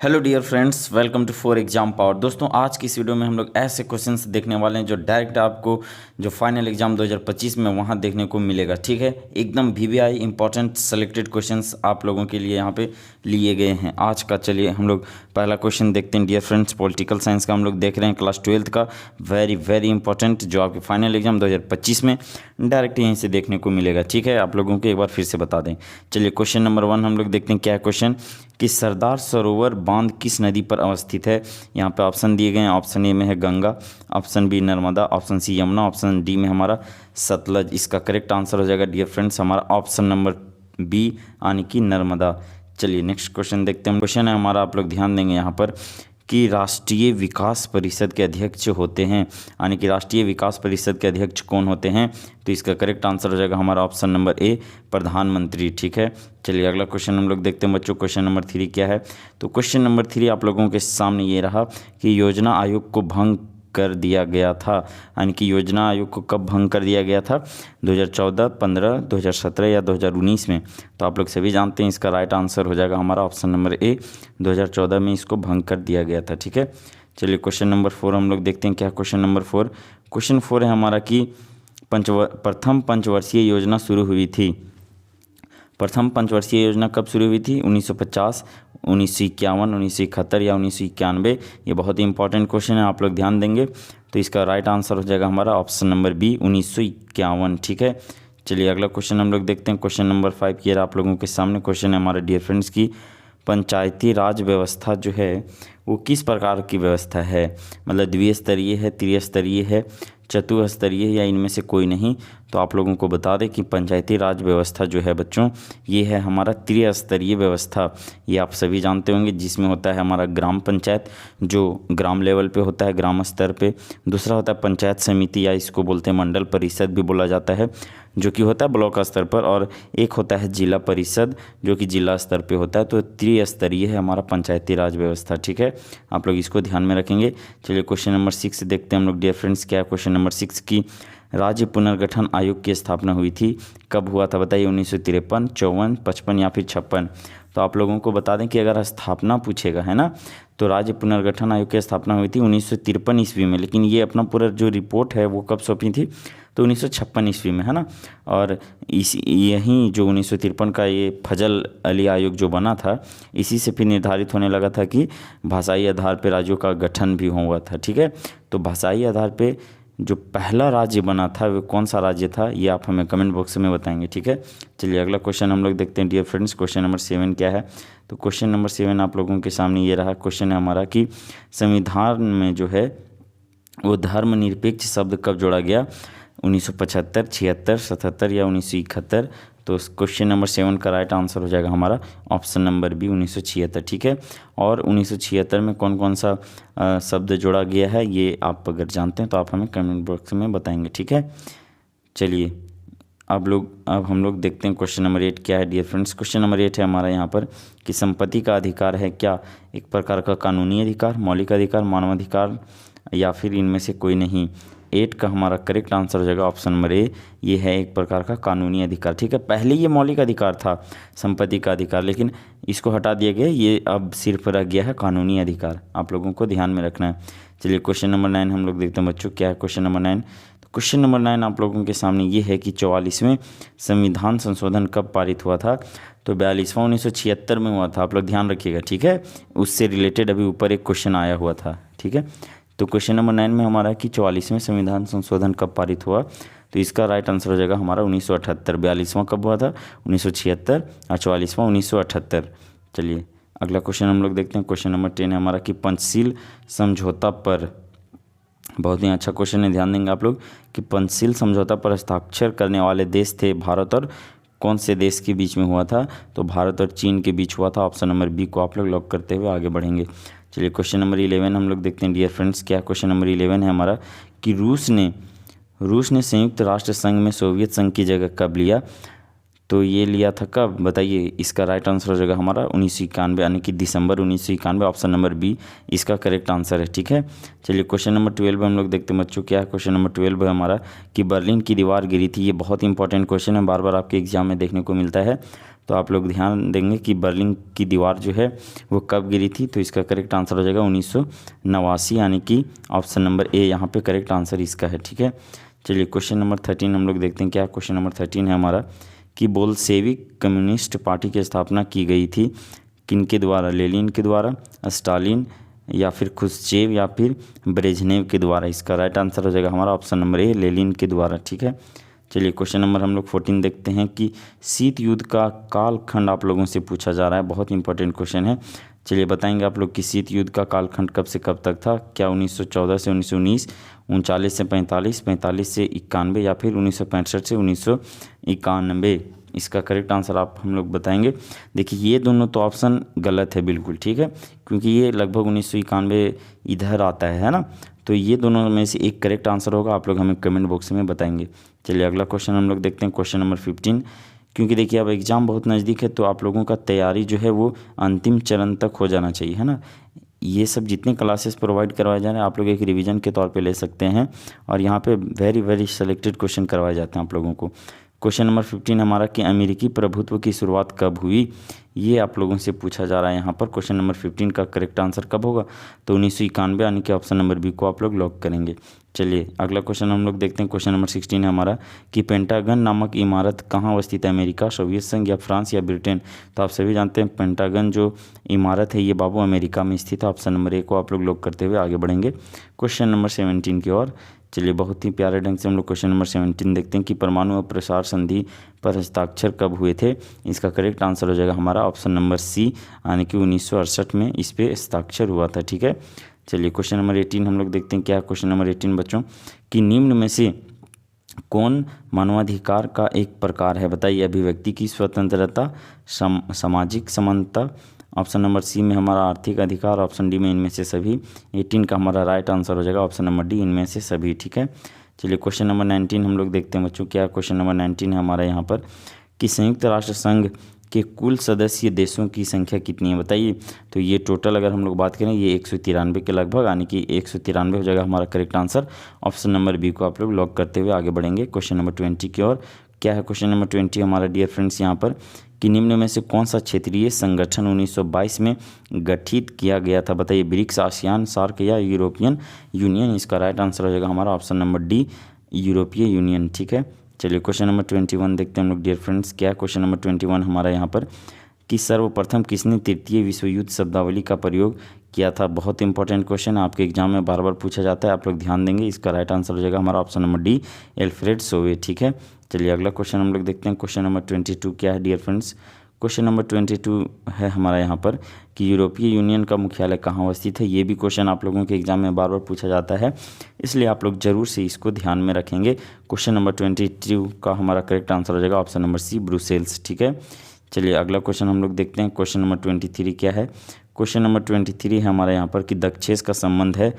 Hello dear friends, welcome to for exam power. दोस्तों, आज की इस वीडियो में हम लोग ऐसे क्वेश्चंस देखने वाले हैं जो डायरेक्ट आपको जो फाइनल एग्जाम 2025 में वहाँ देखने को मिलेगा। ठीक है, एकदम वीवीआई इंपॉर्टेंट सेलेक्टेड क्वेश्चंस आप लोगों के लिए यहाँ पे लिए गए हैं आज का। चलिए हम लोग पहला क्वेश्चन देखते हैं डियर फ्रेंड्स। पॉलिटिकल साइंस का हम लोग देख रहे हैं, क्लास 12th का, वेरी वेरी इंपॉर्टेंट, जो आपके फाइनल एग्जाम 2025 में डायरेक्ट यहीं से देखने को मिलेगा। ठीक है, आप लोगों को एक बार फिर से बता दें। चलिए क्वेश्चन नंबर 1 हम लोग देखते हैं। क्या क्वेश्चन कि सरदार सरोवर बांध किस नदी पर अवस्थित है। यहाँ पे ऑप्शन दिए गए हैं। ऑप्शन ए में है Ganga, option B Narmada, option C Yamuna, option D में हमारा सतलज। इसका करेक्ट आंसर हो जाएगा डियर फ्रेंड्स हमारा ऑप्शन नंबर बी, यानी कि नर्मदा। चलिए नेक्स्ट क्वेश्चन देखते हैं। क्वेश्चन है हमारा, आप लोग ध्यान देंगे यहाँ पर कि राष्ट्रीय विकास परिषद के अध्यक्ष होते हैं, यानी कि राष्ट्रीय विकास परिषद के अध्यक्ष कौन होते हैं। तो इसका करेक्ट आंसर हो जाएगा हमारा ऑप्शन नंबर ए, प्रधानमंत्री। ठीक है, चलिए अगला क्वेश्चन हम लोग देखते हैं बच्चों। क्वेश्चन नंबर 3 क्या है। तो क्वेश्चन नंबर 3 आप लोगों के सामने ये रहा कि योजना आयोग को भंग कर दिया गया था, यानी कि योजना आयोग को कब भंग कर दिया गया था, 2014, 15, 2017 या 2019 में। तो आप लोग सभी जानते हैं, इसका राइट आंसर हो जाएगा हमारा ऑप्शन नंबर ए, 2014 में इसको भंग कर दिया गया था। ठीक है, चलिए क्वेश्चन नंबर 4 हम लोग देखते हैं। क्या क्वेश्चन नंबर 4। क्वेश्चन 4 है हमारा कि प्रथम पंचवर्षीय योजना शुरू हुई थी। प्रथम पंचवर्षीय योजना कब शुरू हुई थी, 1950, 1951, 1971 या 1991। ये बहुत ही इंपॉर्टेंट क्वेश्चन है, आप लोग ध्यान देंगे। तो इसका राइट आंसर हो जाएगा हमारा ऑप्शन नंबर बी, 1951। ठीक है, चलिए अगला क्वेश्चन हम लोग देखते हैं। क्वेश्चन नंबर 5 ये रहा आप लोगों के सामने। क्वेश्चन है हमारा डियर फ्रेंड्स की पंचायती राज व्यवस्था जो है वो किस प्रकार की व्यवस्था है, मतलब द्विस्तरीय है, त्रिस्तरीय है, चतुस्तरीय या इनमें से कोई नहीं। तो आप लोगों को बता दें कि पंचायती राज व्यवस्था जो है बच्चों, ये है हमारा त्रिस्तरीय व्यवस्था। ये आप सभी जानते होंगे, जिसमें होता है हमारा ग्राम पंचायत जो ग्राम लेवल पे होता है, ग्राम स्तर पे। दूसरा होता है पंचायत समिति या इसको बोलते हैं मंडल परिषद भी बोला जाता है, जो कि होता है ब्लॉक स्तर पर। और एक होता है जिला परिषद जो कि जिला स्तर पे होता है। तो त्रिस्तरीय है हमारा पंचायती राज व्यवस्था। ठीक है, आप लोग इसको ध्यान में रखेंगे। चलिए क्वेश्चन नंबर 6 देखते हैं हम लोग डियर फ्रेंड्स। क्या है क्वेश्चन नंबर 6 की राज्य पुनर्गठन आयोग की स्थापना हुई थी, कब हुआ था बताइए, 1953, 54, 55 या फिर 56। तो आप लोगों को बता दें कि अगर स्थापना पूछेगा है ना, तो राज्य पुनर्गठन आयोग की स्थापना हुई थी 1953 ईस्वी में। लेकिन ये अपना पूरा जो रिपोर्ट है वो कब सौंपी थी, तो 1956 ईस्वी में, है ना। और यहीं जो 1953 का ये फजल अली आयोग जो बना था, इसी से फिर निर्धारित होने लगा था कि भाषाई आधार पर राज्यों का गठन भी हुआ था। ठीक है, तो भाषाई आधार पे जो पहला राज्य बना था वो कौन सा राज्य था, ये आप हमें कमेंट बॉक्स में बताएंगे। ठीक है, चलिए अगला क्वेश्चन हम लोग देखते हैं डियर फ्रेंड्स। क्वेश्चन नंबर 7 क्या है। तो क्वेश्चन नंबर 7 आप लोगों के सामने ये रहा। क्वेश्चन है हमारा कि संविधान में जो है वो धर्मनिरपेक्ष शब्द कब जोड़ा गया, 1975, 76, 77 या 1971। तो क्वेश्चन नंबर 7 का राइट आंसर हो जाएगा हमारा ऑप्शन नंबर बी, 1976। ठीक है, और 1976 में कौन कौन सा शब्द जोड़ा गया है, ये आप अगर जानते हैं तो आप हमें कमेंट बॉक्स में बताएंगे। ठीक है, चलिए अब हम लोग देखते हैं क्वेश्चन नंबर 8 क्या है डियर फ्रेंड्स। क्वेश्चन नंबर 8 है हमारा यहाँ पर कि संपत्ति का अधिकार है क्या एक प्रकार का कानूनी अधिकार, मौलिक अधिकार, मानवाधिकार या फिर इनमें से कोई नहीं। 8 का हमारा करेक्ट आंसर हो जाएगा ऑप्शन नंबर ए, ये है एक प्रकार का कानूनी अधिकार। ठीक है, पहले ये मौलिक अधिकार था संपत्ति का अधिकार, लेकिन इसको हटा दिया गया, ये अब सिर्फ रह गया है कानूनी अधिकार। आप लोगों को ध्यान में रखना है। चलिए क्वेश्चन नंबर 9 हम लोग देखते हैं बच्चों। क्या है क्वेश्चन नंबर 9। तो क्वेश्चन नंबर 9 आप लोगों के सामने ये है कि 44वें संविधान संशोधन कब पारित हुआ था। तो 42वां 1976 में हुआ था, आप लोग ध्यान रखिएगा। ठीक है, उससे रिलेटेड अभी ऊपर एक क्वेश्चन आया हुआ था। ठीक है, तो क्वेश्चन नंबर 9 में हमारा कि 44वें संविधान संशोधन कब पारित हुआ। तो इसका राइट आंसर हो जाएगा हमारा 1978। 42वां कब हुआ था, 1976, और 44वां 1978। चलिए अगला क्वेश्चन हम लोग देखते हैं। क्वेश्चन नंबर 10 है हमारा कि पंचशील समझौता पर, बहुत ही अच्छा क्वेश्चन है, ध्यान देंगे आप लोग, कि पंचशील समझौता पर हस्ताक्षर करने वाले देश थे भारत और कौन से देश के बीच में हुआ था। तो भारत और चीन के बीच हुआ था। ऑप्शन नंबर बी को आप लोग लॉक करते हुए आगे बढ़ेंगे। चलिए क्वेश्चन नंबर 11 हम लोग देखते हैं डियर फ्रेंड्स। क्या क्वेश्चन नंबर 11 है हमारा कि रूस ने संयुक्त राष्ट्र संघ में सोवियत संघ की जगह कब लिया। तो ये लिया था कब बताइए। इसका राइट आंसर हो जाएगा हमारा 1991, यानी कि दिसंबर 1991। ऑप्शन नंबर बी इसका करेक्ट आंसर है। ठीक है, चलिए क्वेश्चन नंबर 12 हम लोग देखते हैं बच्चों। क्या है क्वेश्चन नंबर 12 है हमारा कि बर्लिन की दीवार गिरी थी। ये बहुत इंपॉर्टेंट क्वेश्चन है, बार बार आपके एग्जाम में देखने को मिलता है। तो आप लोग ध्यान देंगे कि बर्लिन की दीवार जो है वो कब गिरी थी, तो इसका करेक्ट आंसर हो जाएगा 1989, यानी कि ऑप्शन नंबर ए यहाँ पे करेक्ट आंसर इसका है। ठीक है, चलिए क्वेश्चन नंबर 13 हम लोग देखते हैं। क्या क्वेश्चन नंबर 13 है हमारा कि बोल्शेविक कम्युनिस्ट पार्टी की स्थापना की गई थी किनके द्वारा, लेनिन के द्वारा, स्टालिन या फिर खुश्चेव या फिर ब्रेजनेव के द्वारा। इसका राइट आंसर हो जाएगा हमारा ऑप्शन नंबर ए, लेनिन के द्वारा। ठीक है, चलिए क्वेश्चन नंबर हम लोग 14 देखते हैं कि शीत युद्ध का कालखंड आप लोगों से पूछा जा रहा है, बहुत इंपॉर्टेंट क्वेश्चन है। चलिए बताएंगे आप लोग कि शीत युद्ध का कालखंड कब से कब तक था। क्या 1914 से 1919, 39 से 45, 45 से 91 या फिर 1965 से 1991। इसका करेक्ट आंसर आप हम लोग बताएंगे। देखिए ये दोनों तो ऑप्शन गलत है बिल्कुल, ठीक है, क्योंकि ये लगभग 1991 इधर आता है ना, तो ये दोनों में से एक करेक्ट आंसर होगा। आप लोग हमें कमेंट बॉक्स में बताएंगे। चलिए अगला क्वेश्चन हम लोग देखते हैं, क्वेश्चन नंबर 15। क्योंकि देखिए अब एग्ज़ाम बहुत नज़दीक है, तो आप लोगों का तैयारी जो है वो अंतिम चरण तक हो जाना चाहिए, है ना। ये सब जितने क्लासेस प्रोवाइड करवाए जा रहे हैं आप लोग एक रिवीजन के तौर पे ले सकते हैं, और यहाँ पे वेरी वेरी सेलेक्टेड क्वेश्चन करवाए जाते हैं आप लोगों को। क्वेश्चन नंबर 15 हमारा कि अमेरिकी प्रभुत्व की शुरुआत कब हुई, ये आप लोगों से पूछा जा रहा है यहाँ पर। क्वेश्चन नंबर 15 का करेक्ट आंसर कब होगा, तो 1991, यानी कि ऑप्शन नंबर बी को आप लोग लॉक करेंगे। चलिए अगला क्वेश्चन हम लोग देखते हैं। क्वेश्चन नंबर 16 है हमारा कि पेंटागन नामक इमारत कहाँ अवस्थित है, अमेरिका, सोवियत संघ या फ्रांस या ब्रिटेन। तो आप सभी जानते हैं पेंटागन जो इमारत है ये बाबू अमेरिका में स्थित है। ऑप्शन नंबर ए को आप लोग लॉक करते हुए आगे बढ़ेंगे क्वेश्चन नंबर 17 की ओर। चलिए बहुत ही प्यारे ढंग से हम लोग क्वेश्चन नंबर 17 देखते हैं कि परमाणु अप्रसार संधि पर हस्ताक्षर कब हुए थे। इसका करेक्ट आंसर हो जाएगा हमारा ऑप्शन नंबर सी, यानी कि 1968 में इस पे हस्ताक्षर हुआ था। ठीक है, चलिए क्वेश्चन नंबर 18 हम लोग देखते हैं। क्या क्वेश्चन नंबर 18 बच्चों कि निम्न में से कौन मानवाधिकार का एक प्रकार है, बताइए। अभिव्यक्ति की स्वतंत्रता, सामाजिक समानता, ऑप्शन नंबर सी में हमारा आर्थिक अधिकार, ऑप्शन डी में इनमें से सभी। 18 का हमारा राइट आंसर हो जाएगा ऑप्शन नंबर डी, इनमें से सभी। ठीक है, चलिए क्वेश्चन नंबर 19 हम लोग देखते हैं बच्चों। क्या क्वेश्चन नंबर 19 है हमारा यहाँ पर कि संयुक्त राष्ट्र संघ के कुल सदस्य देशों की संख्या कितनी है, बताइए। तो ये टोटल अगर हम लोग बात करें ये 193 के लगभग, यानी कि 193 हो जाएगा हमारा correct answer. Option number B को आप लोग लॉक करते हुए आगे बढ़ेंगे क्वेश्चन नंबर 20 की ओर। क्या है क्वेश्चन नंबर 20 हमारा डियर फ्रेंड्स यहाँ पर कि निम्न में से कौन सा क्षेत्रीय संगठन 1922 में गठित किया गया था, बताइए। ब्रिक्स, आसियान, सार्क या यूरोपियन यूनियन। इसका राइट आंसर हो जाएगा हमारा ऑप्शन नंबर डी, यूरोपीय यूनियन। ठीक है, चलिए क्वेश्चन नंबर 21 देखते हैं हम लोग डियर फ्रेंड्स। क्या क्वेश्चन नंबर 21 हमारा यहाँ पर कि सर्वप्रथम किसने तृतीय विश्व युद्ध शब्दावली का प्रयोग किया था। बहुत इंपॉर्टेंट क्वेश्चन आपके एग्जाम में बार बार पूछा जाता है, आप लोग ध्यान देंगे। इसका राइट आंसर हो जाएगा हमारा ऑप्शन नंबर डी, एल्फ्रेड सोवे। ठीक है, चलिए अगला क्वेश्चन हम लोग देखते हैं। क्वेश्चन नंबर 22 क्या है डियर फ्रेंड्स। क्वेश्चन नंबर 22 है हमारा यहाँ पर कि यूरोपीय यूनियन का मुख्यालय कहाँ अवस्थित है। ये भी क्वेश्चन आप लोगों के एग्जाम में बार बार पूछा जाता है, इसलिए आप लोग जरूर से इसको ध्यान में रखेंगे। क्वेश्चन नंबर 22 का हमारा करेक्ट आंसर हो जाएगा ऑप्शन नंबर सी, ब्रुसेल्स। ठीक है, चलिए अगला क्वेश्चन हम लोग देखते हैं। क्वेश्चन नंबर 23 क्या है। क्वेश्चन नंबर 23 है हमारा यहाँ पर कि दक्षेस का संबंध है,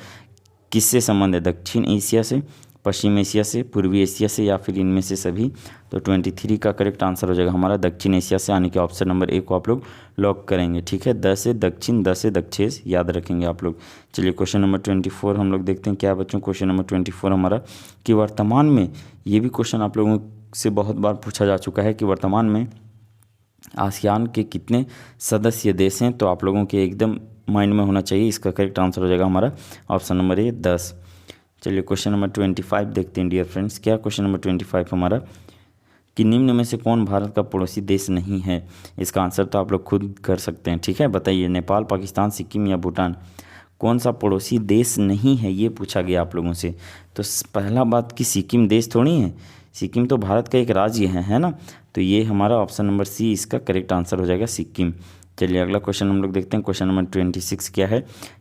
किससे संबंध है, दक्षिण एशिया से, पश्चिम एशिया से, पूर्वी एशिया से या फिर इनमें से सभी। तो 23 का करेक्ट आंसर हो जाएगा हमारा दक्षिण एशिया से, यानी कि ऑप्शन नंबर ए को आप लोग लॉक करेंगे। ठीक है, द से दक्षिण, द से दक्षेस याद रखेंगे आप लोग। चलिए क्वेश्चन नंबर 24 हम लोग देखते हैं। क्या बच्चों क्वेश्चन नंबर 24 हमारा कि वर्तमान में, ये भी क्वेश्चन आप लोगों से बहुत बार पूछा जा चुका है कि वर्तमान में आसियान के कितने सदस्य देश हैं। तो आप लोगों के एकदम माइंड में होना चाहिए। इसका करेक्ट आंसर हो जाएगा हमारा ऑप्शन नंबर ए, 10। चलिए क्वेश्चन नंबर 25 देखते हैं डियर फ्रेंड्स। क्या क्वेश्चन नंबर 25 हमारा कि निम्न में से कौन भारत का पड़ोसी देश नहीं है। इसका आंसर तो आप लोग खुद कर सकते हैं। ठीक है, बताइए। नेपाल, पाकिस्तान, सिक्किम या भूटान। कौन सा पड़ोसी देश नहीं है ये पूछा गया आप लोगों से। तो पहला बात कि सिक्किम देश थोड़ी है, सिक्किम तो भारत का एक राज्य है ना। तो ये हमारा ऑप्शन नंबर सी इसका करेक्ट आंसर हो जाएगा, सिक्किम। चलिए अगला क्वेश्चन हम लोग देखते हैं। क्वेश्चन नंबर 26 क्या है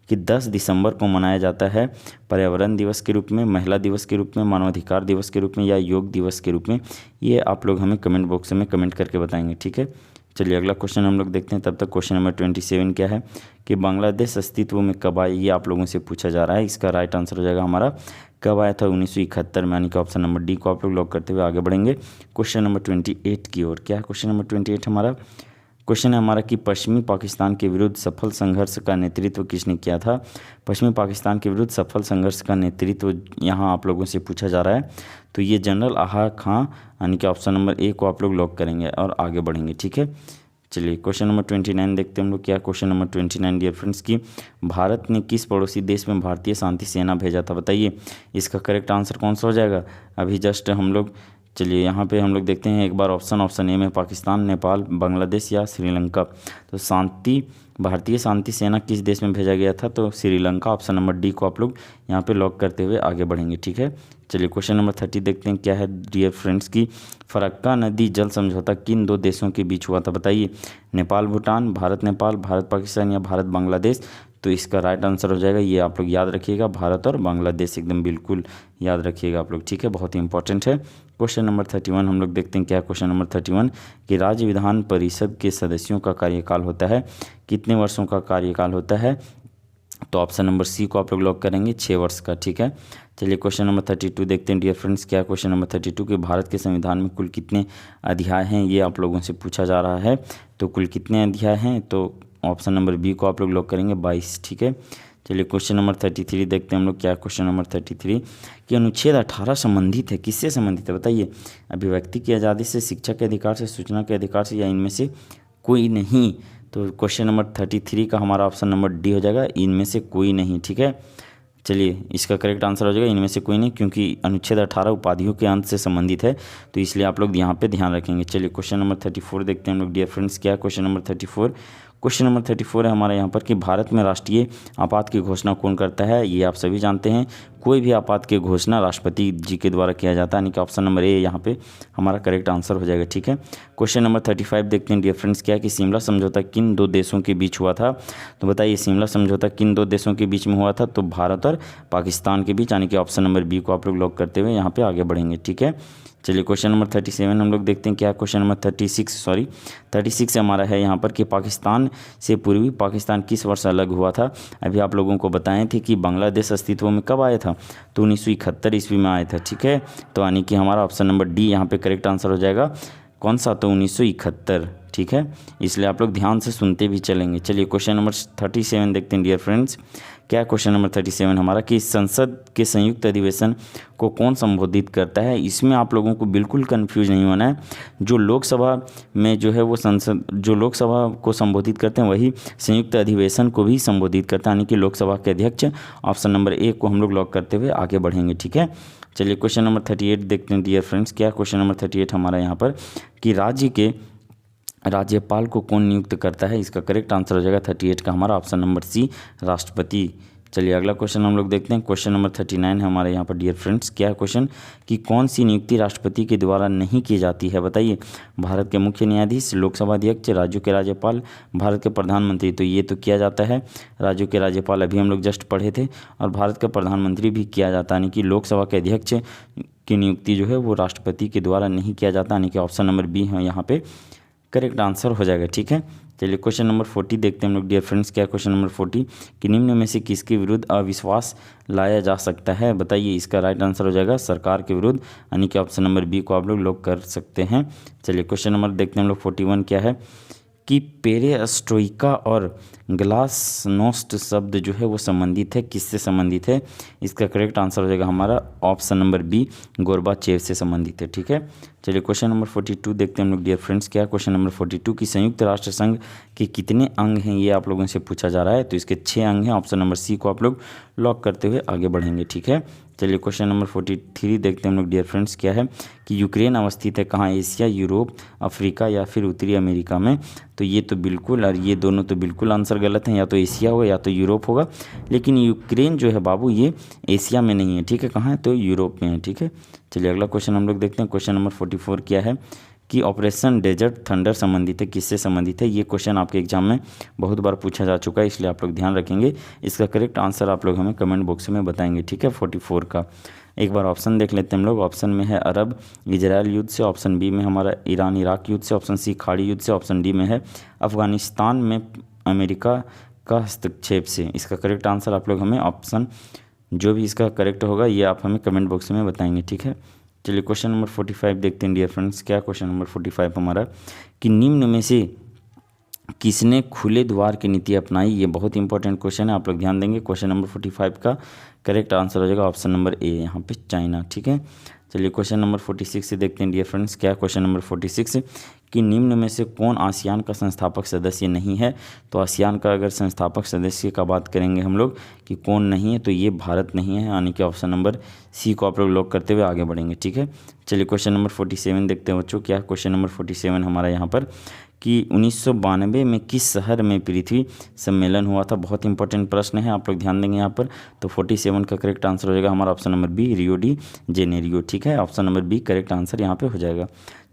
कि 10 दिसंबर को मनाया जाता है पर्यावरण दिवस के रूप में, महिला दिवस के रूप में, मानवाधिकार दिवस के रूप में या योग दिवस के रूप में। ये आप लोग हमें कमेंट बॉक्स में कमेंट करके बताएंगे। ठीक है, चलिए अगला क्वेश्चन हम लोग देखते हैं। तब तक क्वेश्चन नंबर 27 क्या है कि बांग्लादेश अस्तित्व में कब आया, ये आप लोगों से पूछा जा रहा है। इसका राइट आंसर हो जाएगा हमारा कब आया था, 1971 में, यानी कि ऑप्शन नंबर डी को आप लोग लॉक करते हुए आगे बढ़ेंगे क्वेश्चन नंबर 28 की ओर। क्या है क्वेश्चन नंबर 28 हमारा क्वेश्चन है हमारा कि पश्चिमी पाकिस्तान के विरुद्ध सफल संघर्ष का नेतृत्व किसने किया था। पश्चिमी पाकिस्तान के विरुद्ध सफल संघर्ष का नेतृत्व यहाँ आप लोगों से पूछा जा रहा है, तो ये जनरल आहा खां, यानी कि ऑप्शन नंबर ए को आप लोग लॉक करेंगे और आगे बढ़ेंगे। ठीक है, चलिए क्वेश्चन नंबर 29 देखते हैं हम लोग। क्या क्वेश्चन नंबर 29 डियर फ्रेंड्स की भारत ने किस पड़ोसी देश में भारतीय शांति सेना भेजा था, बताइए इसका करेक्ट आंसर कौन सा हो जाएगा। अभी जस्ट हम लोग, चलिए यहाँ पे हम लोग देखते हैं एक बार ऑप्शन ए में पाकिस्तान, नेपाल, बांग्लादेश या श्रीलंका। तो भारतीय शांति सेना किस देश में भेजा गया था, तो श्रीलंका। ऑप्शन नंबर डी को आप लोग यहाँ पे लॉक करते हुए आगे बढ़ेंगे। ठीक है, चलिए क्वेश्चन नंबर 30 देखते हैं। क्या है डियर फ्रेंड्स की फरक्का नदी जल समझौता किन दो देशों के बीच हुआ था, बताइए नेपाल भूटान, भारत नेपाल, भारत पाकिस्तान या भारत बांग्लादेश। तो इसका राइट आंसर हो जाएगा, ये आप लोग याद रखिएगा, भारत और बांग्लादेश, एकदम बिल्कुल याद रखिएगा आप लोग। ठीक है, बहुत ही इंपॉर्टेंट है। क्वेश्चन नंबर 31 हम लोग देखते हैं। क्या क्वेश्चन नंबर 31 कि राज्य विधान परिषद के सदस्यों का कार्यकाल होता है, कितने वर्षों का कार्यकाल होता है, तो ऑप्शन नंबर सी को आप लोग लॉक करेंगे, 6 वर्ष का। ठीक है, चलिए क्वेश्चन नंबर 32 देखते हैं डियर फ्रेंड्स। क्या क्वेश्चन नंबर 32 कि भारत के संविधान में कुल कितने अध्याय हैं, ये आप लोगों से पूछा जा रहा है। तो कुल कितने अध्याय हैं, तो ऑप्शन नंबर बी को आप लोग लॉक करेंगे, 22। ठीक है, चलिए क्वेश्चन नंबर 33 देखते हैं हम लोग। क्या क्वेश्चन नंबर 33 कि अनुच्छेद 18 संबंधित है, किससे संबंधित है, बताइए अभिव्यक्ति की आज़ादी से, शिक्षा के अधिकार से, सूचना के अधिकार से या इनमें से कोई नहीं। तो क्वेश्चन नंबर 33 का हमारा ऑप्शन नंबर डी हो जाएगा, इनमें से कोई नहीं। ठीक है, चलिए इसका करेक्ट आंसर हो जाएगा इनमें से कोई नहीं, क्योंकि अनुच्छेद 18 उपाधियों के अंत से संबंधित है, तो इसलिए आप लोग यहाँ पे ध्यान रखेंगे। चलिए क्वेश्चन नंबर 34 देखते हैं हम लोग डियर फ्रेंड्स। क्या क्वेश्चन नंबर 34 क्वेश्चन नंबर 34 है हमारे यहाँ पर कि भारत में राष्ट्रीय आपात की घोषणा कौन करता है, ये आप सभी जानते हैं। कोई भी आपात की घोषणा राष्ट्रपति जी के द्वारा किया जाता है, यानी कि ऑप्शन नंबर ए यहाँ पे हमारा करेक्ट आंसर हो जाएगा। ठीक है, क्वेश्चन नंबर 35 देखते हैं डियर फ्रेंड्स। क्या कि शिमला समझौता किन दो देशों के बीच हुआ था, तो बताइए शिमला समझौता किन दो देशों के बीच में हुआ था, तो भारत और पाकिस्तान के बीच, यानी कि ऑप्शन नंबर बी को आप लोग लॉक करते हुए यहाँ पे आगे बढ़ेंगे। ठीक है, चलिए क्वेश्चन नंबर 37 हम लोग देखते हैं। क्या क्वेश्चन नंबर 36 हमारा है यहाँ पर कि पाकिस्तान से पूर्वी पाकिस्तान किस वर्ष अलग हुआ था। अभी आप लोगों को बताए थे कि बांग्लादेश अस्तित्व में कब आया था, तो 1971 ईस्वी में आया था। ठीक है, तो यानी कि हमारा ऑप्शन नंबर डी यहाँ पे करेक्ट आंसर हो जाएगा, कौन सा, तो 1971। ठीक है, इसलिए आप लोग ध्यान से सुनते भी चलेंगे। चलिए क्वेश्चन नंबर 37 देखते हैं डियर फ्रेंड्स। क्या क्वेश्चन नंबर 37 हमारा कि संसद के संयुक्त अधिवेशन को कौन संबोधित करता है। इसमें आप लोगों को बिल्कुल कंफ्यूज नहीं होना है। जो लोकसभा में जो है वो जो लोकसभा को संबोधित करते हैं वही संयुक्त अधिवेशन को भी संबोधित करता है, यानी कि लोकसभा के अध्यक्ष। ऑप्शन नंबर ए को हम लोग लॉक करते हुए आगे बढ़ेंगे। ठीक है, चलिए क्वेश्चन नंबर 38 देखते हैं डियर फ्रेंड्स। क्या क्वेश्चन नंबर 38 हमारा यहाँ पर कि राज्य के राज्यपाल को कौन नियुक्त करता है, इसका करेक्ट आंसर हो जाएगा 38 का हमारा ऑप्शन नंबर सी, राष्ट्रपति। चलिए अगला क्वेश्चन हम लोग देखते हैं। क्वेश्चन नंबर 39 है हमारे यहाँ पर डियर फ्रेंड्स। क्या है क्वेश्चन कि कौन सी नियुक्ति राष्ट्रपति के द्वारा नहीं की जाती है, बताइए भारत के मुख्य न्यायाधीश, लोकसभा अध्यक्ष, राज्यों के राज्यपाल, भारत के प्रधानमंत्री। तो ये तो किया जाता है, राज्यों के राज्यपाल अभी हम लोग जस्ट पढ़े थे, और भारत का प्रधानमंत्री भी किया जाता है, यानी कि लोकसभा के अध्यक्ष की नियुक्ति जो है वो राष्ट्रपति के द्वारा नहीं किया जाता, यानी कि ऑप्शन नंबर बी है यहाँ पे करेक्ट आंसर हो जाएगा। ठीक है, चलिए क्वेश्चन नंबर 40 देखते हैं हम लोग डियर फ्रेंड्स। क्या क्वेश्चन नंबर 40 कि निम्न में से किसके विरुद्ध अविश्वास लाया जा सकता है, बताइए इसका राइट आंसर हो जाएगा सरकार के विरुद्ध, यानी कि ऑप्शन नंबर बी को आप लोग लॉक कर सकते हैं। चलिए क्वेश्चन नंबर देखते हैं हम लोग 41 क्या है कि पेरेस्ट्रोइका और ग्लासनोस्ट शब्द जो है वो संबंधित है, किससे संबंधित है, इसका करेक्ट आंसर हो जाएगा हमारा ऑप्शन नंबर बी, गोर्बाचेव से संबंधित है। ठीक है, चलिए क्वेश्चन नंबर 42 देखते हैं हम लोग डियर फ्रेंड्स। क्या क्वेश्चन नंबर 42 की संयुक्त राष्ट्र संघ के कितने अंग हैं, ये आप लोगों से पूछा जा रहा है, तो इसके 6 अंग हैं। ऑप्शन नंबर सी को आप लोग लॉक करते हुए आगे बढ़ेंगे। ठीक है, चलिए क्वेश्चन नंबर 43 देखते हैं हम लोग डियर फ्रेंड्स। क्या है कि यूक्रेन अवस्थित है कहाँ, एशिया, यूरोप, अफ्रीका या फिर उत्तरी अमेरिका में, तो ये तो बिल्कुल और ये दोनों तो बिल्कुल आंसर गलत हैं, या तो एशिया होगा या तो यूरोप होगा, लेकिन यूक्रेन जो है बाबू ये एशिया में नहीं है। ठीक है, कहाँ है, तो यूरोप में है। ठीक है, चलिए अगला क्वेश्चन हम लोग देखते हैं। क्वेश्चन नंबर 44 क्या है कि ऑपरेशन डेजर्ट थंडर संबंधित है, किससे संबंधित है, ये क्वेश्चन आपके एग्जाम में बहुत बार पूछा जा चुका है, इसलिए आप लोग ध्यान रखेंगे। इसका करेक्ट आंसर आप लोग हमें कमेंट बॉक्स में बताएंगे। ठीक है, 44 का एक बार ऑप्शन देख लेते हैं हम लोग। ऑप्शन में है अरब इजराइल युद्ध से, ऑप्शन बी में हमारा ईरान इराक युद्ध से, ऑप्शन सी खाड़ी युद्ध से, ऑप्शन डी में है अफगानिस्तान में अमेरिका का हस्तक्षेप से। इसका करेक्ट आंसर आप लोग हमें ऑप्शन जो भी इसका करेक्ट होगा ये आप हमें कमेंट बॉक्स में बताएंगे। ठीक है, चलिए क्वेश्चन नंबर 45 देखते हैं डियर फ्रेंड्स। क्या क्वेश्चन नंबर 45 हमारा कि निम्न में से किसने खुले द्वार की नीति अपनाई? ये बहुत इंपॉर्टेंट क्वेश्चन है, आप लोग ध्यान देंगे। क्वेश्चन नंबर 45 का करेक्ट आंसर हो जाएगा ऑप्शन नंबर ए, यहाँ पे चाइना। ठीक है, चलिए क्वेश्चन नंबर 46 से देखते हैं डियर फ्रेंड्स। क्या क्वेश्चन नंबर 46 कि निम्न में से कौन आसियान का संस्थापक सदस्य नहीं है? तो आसियान का अगर संस्थापक सदस्य का बात करेंगे हम लोग कि कौन नहीं है, तो ये भारत नहीं है, यानी कि ऑप्शन नंबर सी को आप लोग लॉक करते हुए आगे बढ़ेंगे। ठीक है, चलिए क्वेश्चन नंबर 47 देखते हैं बच्चों। क्या क्वेश्चन नंबर 47 हमारा यहाँ पर कि 1992 में किस शहर में पृथ्वी सम्मेलन हुआ था? बहुत इंपॉर्टेंट प्रश्न है, आप लोग ध्यान देंगे यहाँ पर। तो 47 का करेक्ट आंसर हो जाएगा हमारा option number B, Rio de Janeiro. ठीक है, option number B correct answer यहाँ पे हो जाएगा।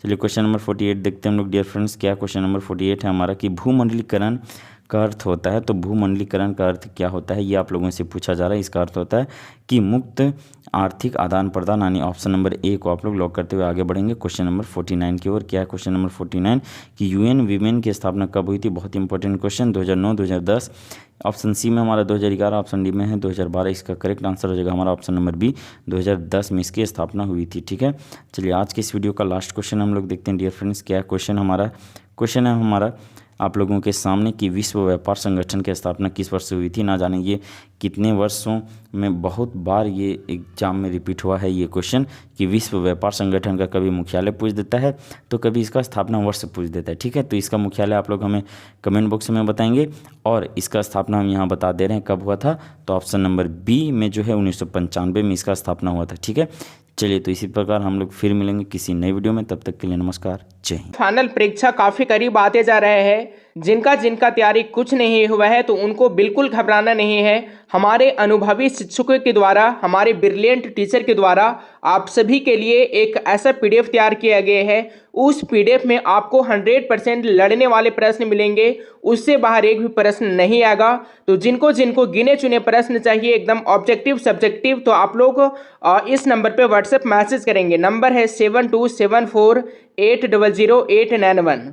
चलिए क्वेश्चन नंबर 48 देखते हैं हम लोग डियर फ्रेंड्स। क्या क्वेश्चन नंबर 48 है हमारा कि भूमंडलीकरण का अर्थ होता है? तो भूमंडलीकरण का अर्थ क्या होता है, ये आप लोगों से पूछा जा रहा है। इसका अर्थ होता है कि मुक्त आर्थिक आदान प्रदान, यानी ऑप्शन नंबर ए को आप लोग लॉक करते हुए आगे बढ़ेंगे क्वेश्चन नंबर 49 की ओर। क्या है क्वेश्चन नंबर 49 कि यूएन वीमेन की स्थापना कब हुई थी? बहुत इंपॉर्टेंट क्वेश्चन, 2009, 2010, ऑप्शन सी में हमारा 2011, ऑप्शन डी में है 2012। इसका करेक्ट आंसर हो जाएगा हमारा ऑप्शन नंबर बी, 2010 में इसकी स्थापना हुई थी। ठीक है, चलिए आज के इस वीडियो का लास्ट क्वेश्चन हम लोग देखते हैं डियर फ्रेंड्स। क्या क्वेश्चन हमारा क्वेश्चन है हमारा आप लोगों के सामने कि विश्व व्यापार संगठन की स्थापना किस वर्ष से हुई थी? ना जाने ये कितने वर्षों में बहुत बार ये एग्जाम में रिपीट हुआ है ये क्वेश्चन कि विश्व व्यापार संगठन का कभी मुख्यालय पूछ देता है तो कभी इसका स्थापना वर्ष पूछ देता है। ठीक है, तो इसका मुख्यालय आप लोग हमें कमेंट बॉक्स में बताएंगे और इसका स्थापना हम यहाँ बता दे रहे हैं कब हुआ था। तो ऑप्शन नंबर बी में जो है 1995 में इसका स्थापना हुआ था। ठीक है, चलिए तो इसी प्रकार हम लोग फिर मिलेंगे किसी नई वीडियो में, तब तक के लिए नमस्कार, जय हिंद। फाइनल परीक्षा काफी करीब आते जा रहे हैं। जिनका जिनका तैयारी कुछ नहीं हुआ है तो उनको बिल्कुल घबराना नहीं है। हमारे अनुभवी शिक्षकों के द्वारा, हमारे ब्रिलियंट टीचर के द्वारा आप सभी के लिए एक ऐसा पीडीएफ तैयार किया गया है। उस पीडीएफ में आपको 100% लड़ने वाले प्रश्न मिलेंगे, उससे बाहर एक भी प्रश्न नहीं आएगा। तो जिनको जिनको गिने चुने प्रश्न चाहिए एकदम ऑब्जेक्टिव सब्जेक्टिव, तो आप लोग इस नंबर पे व्हाट्सएप मैसेज करेंगे। नंबर है 7274800891।